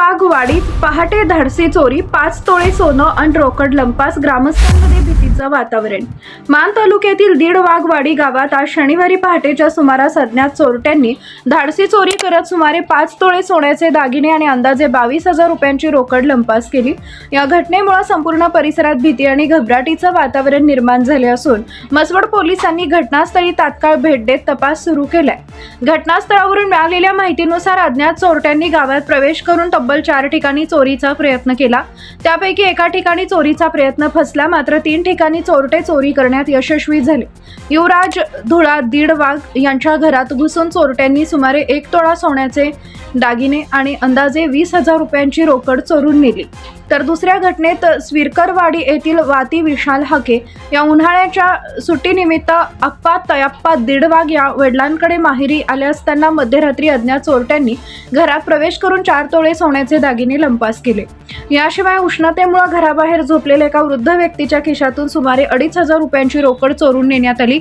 वाघवाडीत पहाटे धाडसी चोरी, 5 तोळे सोनं आणि रोकड लंपास, ग्रामस्थांमध्ये भीतीचं वातावरण। मान तालुक्यातील दीड वाघवाडी गावात आज शनिवारी पहाटेच्या सुमारास अज्ञात चोरट्यांनी धाडसी चोरी करत सुमारे 5 तोळे सोन्याचे दागिने आणि अंदाजे 22,000 रुपयांची रोकड लंपास केली। या घटनेमुळे संपूर्ण परिसरात भीती आणि घबराटीचं वातावरण निर्माण झाले असून मसवड पोलिसांनी घटनास्थळी तात्काळ भेट देत तपास सुरू केलाय। घटनास्थळावरून मिळालेल्या माहितीनुसार अज्ञात चोरट्यांनी गावात प्रवेश करून तब्बल 4 ठिकाणी चोरीचा प्रयत्न केला। त्यापैकी एका ठिकाणी चोरीचा प्रयत्न फसला, मात्र 3 ठिकाणी चोरटे चोरी करण्यात यशस्वी झाले। युवराज धुळा दीड वाघ यांच्या घरात घुसून चोरट्यांनी सुमारे 1 तोळा सोन्याचे दागिने आणि अंदाजे 20,000 रुपयांची रोकड चोरून नेली। तर दुसऱ्या घटनेत स्विरकरवाडी येथील वाती विशाल हाके या उन्हाळ्याच्या सुट्टीनिमित्त अप्पा तयप्पा दीड वाघ या वडिलांकडे माहेरी आले असताना मध्यरात्री अज्ञात चोरट्यांनी घरात प्रवेश करून 4 तोळे सोन्याचे दागिने लंपास केले। याशिवाय उष्णतेमुळे घराबाहेर झोपलेल्या एका वृद्ध व्यक्तीच्या खिशातून सुमारे 2,500 रुपयांची रोकड चोरून नेण्यात आली।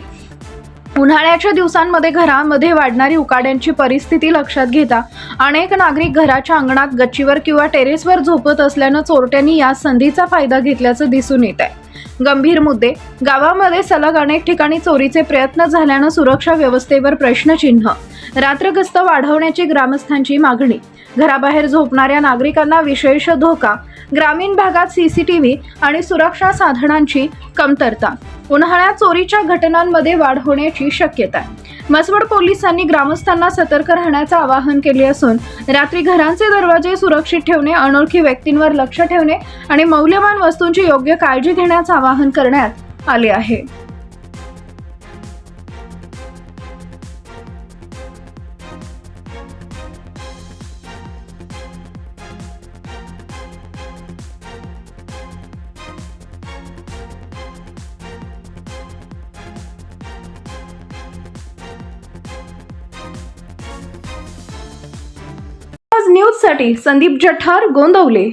उन्हाळ्याच्या दिवसांमध्ये घरामध्ये वाढणारी उकाड्यांची परिस्थिती लक्षात घेता अनेक नागरिक घराच्या अंगणात, गच्चीवर किंवा टेरेसवर झोपत असल्यानं चोरट्यांनी या संधीचा फायदा घेतल्याचं दिसून येत आहे। गंभीर मुद्दे, गावामध्ये सलग अनेक ठिकाणी चोरीचे प्रयत्न झाल्यानं सुरक्षा व्यवस्थेवर प्रश्नचिन्ह, रात्र गस्त वाढवण्याची ग्रामस्थांची मागणी, घराबाहेर झोपणाऱ्या नागरिकांना विशेष धोका, ग्रामीण भागात सीसीटीव्ही आणि सुरक्षा साधनांची कमतरता, उन्हाळ्यात चोरीच्या घटनांमध्ये वाढ होण्याची शक्यता आहे। मसवड पोलिसांनी ग्रामस्थांना सतर्क राहण्याचं आवाहन केले असून रात्री घरांचे दरवाजे सुरक्षित ठेवणे, अनोळखी व्यक्तींवर लक्ष ठेवणे आणि मौल्यवान वस्तूंची योग्य काळजी घेण्याचं आवाहन करण्यात आले आहे। न्यूज साठी संदीप जठार, गोंदवले।